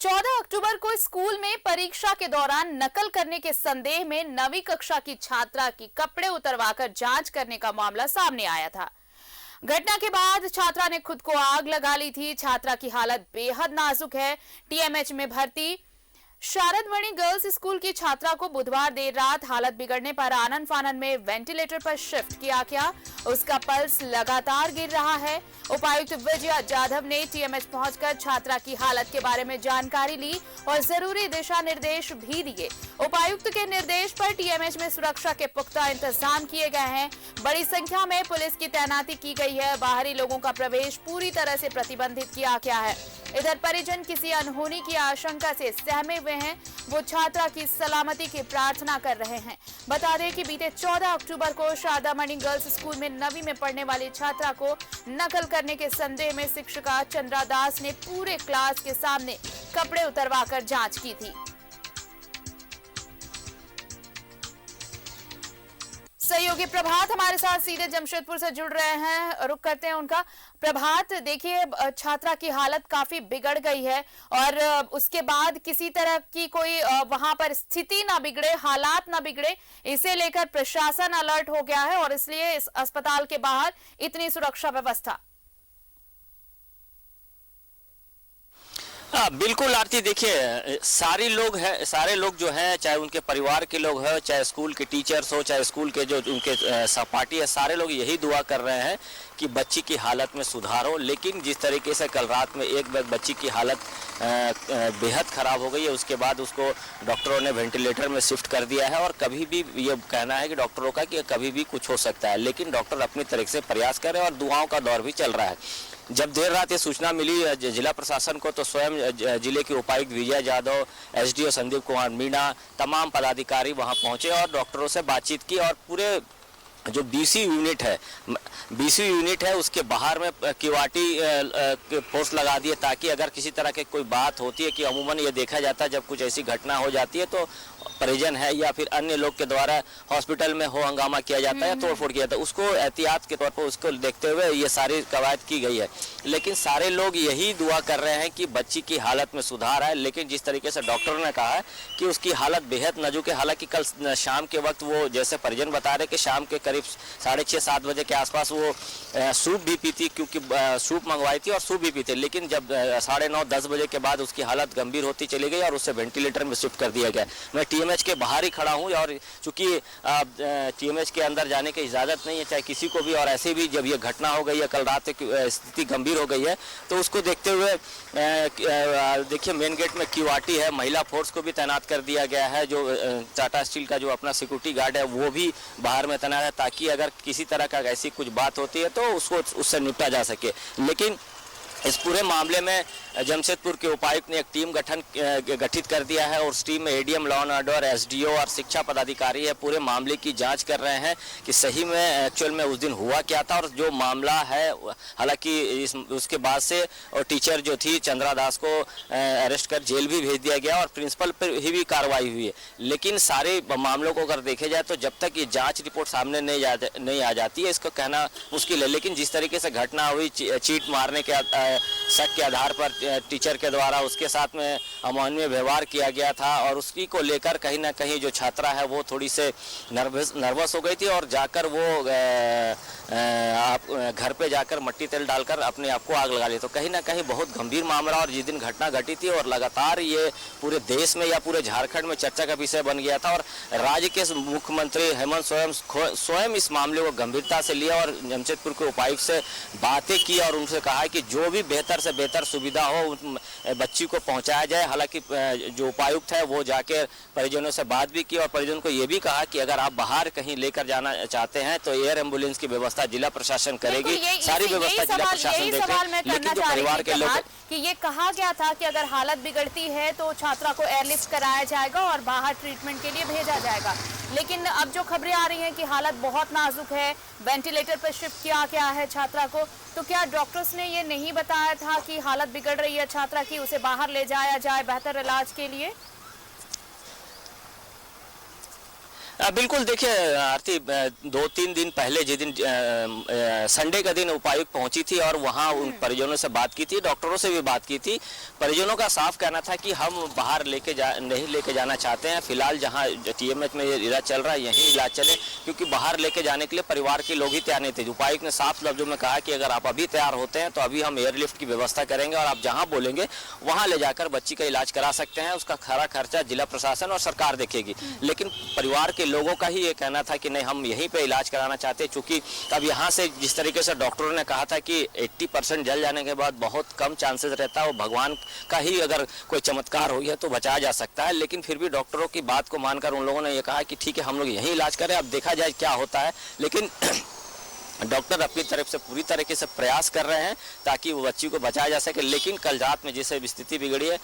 14 अक्टूबर को स्कूल में परीक्षा के दौरान नकल करने के संदेह में 9वीं कक्षा की छात्रा की कपड़े उतरवाकर जांच करने का मामला सामने आया था। घटना के बाद छात्रा ने खुद को आग लगा ली थी। छात्रा की हालत बेहद नाजुक है। टीएमएच में भर्ती शारदमणि गर्ल्स स्कूल की छात्रा को बुधवार देर रात हालत बिगड़ने पर आनन फानन में वेंटिलेटर पर शिफ्ट किया गया। उसका पल्स लगातार गिर रहा है। उपायुक्त विजया जाधव ने टीएमएच पहुंचकर छात्रा की हालत के बारे में जानकारी ली और जरूरी दिशा निर्देश भी दिए। उपायुक्त के निर्देश पर टीएमएच में सुरक्षा के पुख्ता इंतजाम किए गए हैं। बड़ी संख्या में पुलिस की तैनाती की गई है। बाहरी लोगों का प्रवेश पूरी तरह से प्रतिबंधित किया गया है। इधर परिजन किसी अनहोनी की आशंका से सहमे हुए हैं। वो छात्रा की सलामती की प्रार्थना कर रहे हैं। बता दें कि बीते 14 अक्टूबर को शारदामणि गर्ल्स स्कूल में 9वीं में पढ़ने वाली छात्रा को नकल करने के संदेह में शिक्षिका चंद्रा दास ने पूरे क्लास के सामने कपड़े उतरवाकर जांच की थी। सहयोगी प्रभात हमारे साथ सीधे जमशेदपुर से जुड़ रहे हैं। रुक करते हैं उनका। प्रभात, देखिए छात्रा की हालत काफी बिगड़ गई है और उसके बाद किसी तरह की कोई वहां पर स्थिति ना बिगड़े, हालात ना बिगड़े, इसे लेकर प्रशासन अलर्ट हो गया है और इसलिए इस अस्पताल के बाहर इतनी सुरक्षा व्यवस्था। हाँ बिल्कुल आरती, देखिए सारे लोग जो हैं, चाहे उनके परिवार के लोग हैं, चाहे स्कूल के टीचर्स हो, चाहे स्कूल के जो उनके सहपाठी है, सारे लोग यही दुआ कर रहे हैं कि बच्ची की हालत में सुधार हो। लेकिन जिस तरीके से कल रात में एक बच्ची की हालत बेहद ख़राब हो गई है, उसके बाद उसको डॉक्टरों ने वेंटिलेटर में शिफ्ट कर दिया है और कभी भी ये कहना है कि डॉक्टरों का कि कभी भी कुछ हो सकता है, लेकिन डॉक्टर अपनी तरह से प्रयास करें और दुआओं का दौर भी चल रहा है। जब देर रात ये सूचना मिली जिला प्रशासन को, तो स्वयं जिले के उपायुक्त विजय जाधव, एसडीओ संदीप कुमार मीणा, तमाम पदाधिकारी वहां पहुंचे और डॉक्टरों से बातचीत की और पूरे जो बीसी यूनिट है उसके बाहर में किवाटी पोस्ट लगा दिए, ताकि अगर किसी तरह के कोई बात होती है कि अमूमन ये देखा जाता है जब कुछ ऐसी घटना हो जाती है तो परिजन है या फिर अन्य लोग के द्वारा हॉस्पिटल में हो हंगामा किया जाता है, तोड़फोड़ किया जाता है, उसको एहतियात के तौर पर उसको देखते हुए ये सारी कवायद की गई है। लेकिन सारे लोग यही दुआ कर रहे हैं कि बच्ची की हालत में सुधार आए। लेकिन जिस तरीके से डॉक्टर ने कहा है कि उसकी हालत बेहद नाजुक है, हालांकि कल शाम के वक्त वो, जैसे परिजन बता रहे कि शाम के करीब 6:30-7 बजे के आसपास वो सूप भी पीती, क्योंकि सूप मंगवाई थी और सूप भी पीते, लेकिन जब 9:30-10 बजे के बाद उसकी हालत गंभीर होती चली गई और उसे वेंटिलेटर में शिफ्ट कर दिया गया। मैं टीएमएच के बाहर ही खड़ा हूं और चूंकि टीएमएच के अंदर जाने की इजाज़त नहीं है चाहे किसी को भी, और ऐसे भी जब ये घटना हो गई है, कल रात स्थिति गंभीर हो गई है, तो उसको देखते हुए देखिए मेन गेट में क्यूआरटी है, महिला फोर्स को भी तैनात कर दिया गया है। जो टाटा स्टील का जो अपना सिक्योरिटी गार्ड है वो भी बाहर में तैनात है, ताकि अगर किसी तरह का ऐसी कुछ बात होती है तो उससे निपटा जा सके। लेकिन इस पूरे मामले में जमशेदपुर के उपायुक्त ने एक टीम गठित कर दिया है और उस टीम में ADM law and order, SDO और शिक्षा पदाधिकारी है, पूरे मामले की जांच कर रहे हैं कि सही में एक्चुअल में उस दिन हुआ क्या था। और जो मामला है, हालांकि उसके बाद से और टीचर जो थी चंद्रा दास को अरेस्ट कर जेल भी भेज दिया गया और प्रिंसिपल पर ही भी कार्रवाई हुई है। लेकिन सारे मामलों को अगर देखे जाए तो जब तक ये जाँच रिपोर्ट सामने नहीं आ जाती है, इसको कहना मुश्किल है। लेकिन जिस तरीके से घटना हुई, चीट मारने के शक के आधार पर टीचर के द्वारा उसके साथ में अमानवीय व्यवहार किया गया था और उसी को लेकर कहीं ना कहीं जो छात्रा है वो थोड़ी से नर्वस हो गई थी और जाकर वो घर पे जाकर मट्टी तेल डालकर अपने आप को आग लगा ली। तो कहीं ना कहीं बहुत गंभीर मामला, और जिस दिन घटना घटी थी और लगातार ये पूरे देश में या पूरे झारखंड में चर्चा का विषय बन गया था और राज्य के मुख्यमंत्री हेमंत स्वयं इस मामले को गंभीरता से लिया और जमशेदपुर के उपायुक्त से बातें की और उनसे कहा कि जो भी बेहतर से बेहतर सुविधा हो बच्ची को पहुंचाया जाए। हालांकि जो उपायुक्त है वो जाकर परिजनों से बात भी की और परिजनों को ये भी कहा कि अगर आप बाहर कहीं लेकर जाना चाहते हैं तो एयर एम्बुलेंस की व्यवस्था जिला प्रशासन करेगी, सारी व्यवस्था जिला प्रशासन देगी। लेकिन जो परिवार के लोग कि ये कहा गया था कि अगर हालत बिगड़ती है तो छात्रा को एयरलिफ्ट कराया जाएगा और बाहर ट्रीटमेंट के लिए भेजा जाएगा, लेकिन अब जो खबरें आ रही हैं कि हालत बहुत नाजुक है, वेंटिलेटर पर शिफ्ट किया गया है छात्रा को, तो क्या डॉक्टर्स ने ये नहीं बताया था कि हालत बिगड़ रही है छात्रा की, उसे बाहर ले जाया जाए बेहतर इलाज के लिए? बिल्कुल देखिए आरती, 2-3 दिन पहले जिस दिन संडे का दिन उपायुक्त पहुंची थी और वहां उन परिजनों से बात की थी, डॉक्टरों से भी बात की थी। परिजनों का साफ कहना था कि हम बाहर नहीं लेके जाना चाहते हैं, फिलहाल जहां टीएमएच में इलाज चल रहा है यहीं इलाज चले, क्योंकि बाहर लेके जाने के लिए परिवार के लोग ही तैयार नहीं थे। उपायुक्त ने साफ लफ्जों में कहा कि अगर आप अभी तैयार होते हैं तो अभी हम एयरलिफ्ट की व्यवस्था करेंगे और आप जहाँ बोलेंगे वहाँ ले जाकर बच्ची का इलाज करा सकते हैं। उसका सारा खर्चा जिला प्रशासन और सरकार देखेगी। लेकिन परिवार के लोगों का ही ये कहना था कि नहीं, हम यहीं पे इलाज कराना चाहते हैं, क्योंकि अब यहाँ से जिस तरीके से डॉक्टरों ने कहा था कि 80% जल जाने के बाद बहुत कम चांसेस रहता है, वो भगवान का ही अगर कोई चमत्कार हो गया तो बचाया जा सकता है। लेकिन फिर भी डॉक्टरों की बात को मानकर उन लोगों ने ये कहा कि ठीक है, हम लोग यहीं इलाज करें, अब देखा जाए क्या होता है। लेकिन डॉक्टर अपनी तरफ से पूरी तरीके से प्रयास कर रहे हैं ताकि वो बच्ची को बचाया जा सके। लेकिन कल रात में जिससे स्थिति बिगड़ी है,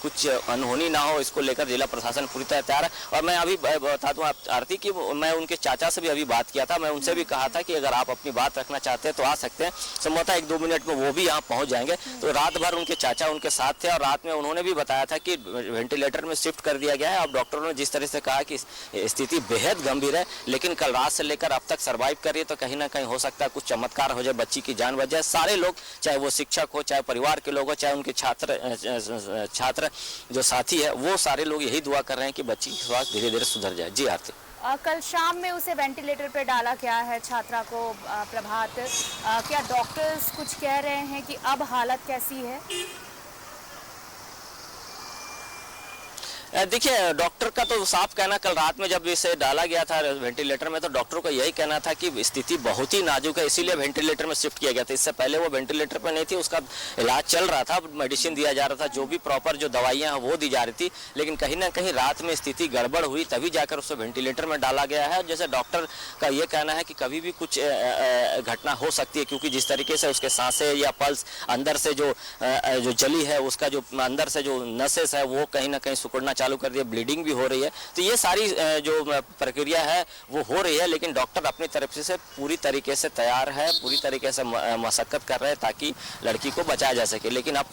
कुछ अनहोनी ना हो, इसको लेकर जिला प्रशासन पूरी तरह तैयार है। और मैं अभी बता दूं आरती कि मैं उनके चाचा से भी अभी बात किया था। मैं उनसे भी कहा था कि अगर आप अपनी बात रखना चाहते हैं तो आ सकते हैं, संभवतः 1-2 मिनट में वो भी यहाँ पहुँच जाएंगे। तो रात भर उनके चाचा उनके साथ थे और रात में उन्होंने भी बताया था कि वेंटिलेटर में शिफ्ट कर दिया गया है। अब डॉक्टरों ने जिस तरह से कहा कि स्थिति बेहद गंभीर है, लेकिन कल रात से लेकर अब तक सर्वाइव कर रही है, तो कहीं ना कहीं हो सकता है कुछ चमत्कार हो जाए, बच्ची की जान बच जाए। सारे लोग, चाहे वो शिक्षक हो, चाहे परिवार के लोग हो, चाहे उनके छात्र जो साथी है, वो सारे लोग यही दुआ कर रहे हैं कि बच्ची की स्वास्थ्य धीरे धीरे सुधर जाए। जी आरती, कल शाम में उसे वेंटिलेटर पे डाला गया है छात्रा को। प्रभात, क्या डॉक्टर्स कुछ कह रहे हैं कि अब हालत कैसी है? देखिए डॉक्टर का तो साफ कहना, कल रात में जब इसे डाला गया था वेंटिलेटर में तो डॉक्टर का यही कहना था कि स्थिति बहुत ही नाजुक है, इसीलिए वेंटिलेटर में शिफ्ट किया गया था। इससे पहले वो वेंटिलेटर पर नहीं थी, उसका इलाज चल रहा था, मेडिसिन दिया जा रहा था, जो भी प्रॉपर जो दवाइयाँ हैं वो दी जा रही थी। लेकिन कहीं ना कहीं रात में स्थिति गड़बड़ हुई, तभी जाकर उसे वेंटिलेटर में डाला गया है। जैसे डॉक्टर का ये कहना है कि कभी भी कुछ घटना हो सकती है, क्योंकि जिस तरीके से उसके सांसें या पल्स अंदर से जो जली है, उसका जो अंदर से जो नसेस है वो कहीं ना कहीं सिकुड़ना चालू कर दिया, ब्लीडिंग भी हो रही है। तो ये सारी जो प्रक्रिया है वो हो रही है, लेकिन डॉक्टर अपनी तरफ से पूरी तरीके से तैयार है, पूरी तरीके से मशक्कत कर रहे हैं ताकि लड़की को बचाया जा सके। लेकिन अब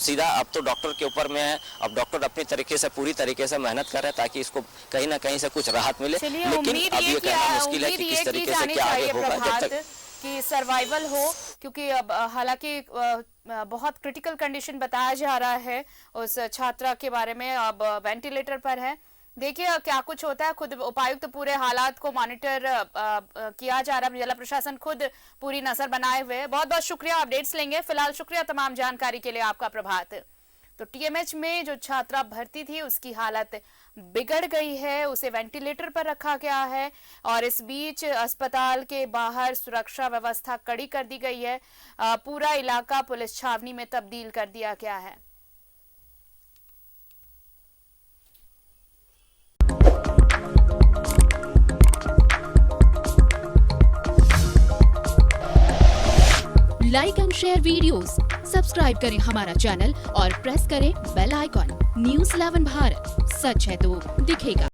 तो डॉक्टर के ऊपर में है, अब डॉक्टर अपनी तरीके से पूरी तरीके से मेहनत कर रहे हैं ताकि इसको कहीं ना कहीं से कुछ राहत मिले। लेकिन अब ये कहना मुश्किल है कि किस तरीके से क्या आगे होगा जब तक कि सर्वाइवल हो, क्योंकि अब हालांकि बहुत क्रिटिकल कंडीशन बताया जा रहा है उस छात्रा के बारे में, अब वेंटिलेटर पर है। देखिए क्या कुछ होता है। खुद उपायुक्त पूरे हालात को मॉनिटर किया जा रहा है, जिला प्रशासन खुद पूरी नजर बनाए हुए। बहुत बहुत शुक्रिया, अपडेट्स लेंगे। फिलहाल शुक्रिया तमाम जानकारी के लिए आपका प्रभात। तो टीएमएच में जो छात्रा भर्ती थी उसकी हालत बिगड़ गई है, उसे वेंटिलेटर पर रखा गया है और इस बीच अस्पताल के बाहर सुरक्षा व्यवस्था कड़ी कर दी गई है। पूरा इलाका पुलिस छावनी में तब्दील कर दिया गया है। Like and share videos, subscribe करें हमारा चैनल और प्रेस करें बेल आइकॉन। न्यूज़ 11 भारत, सच है तो दिखेगा।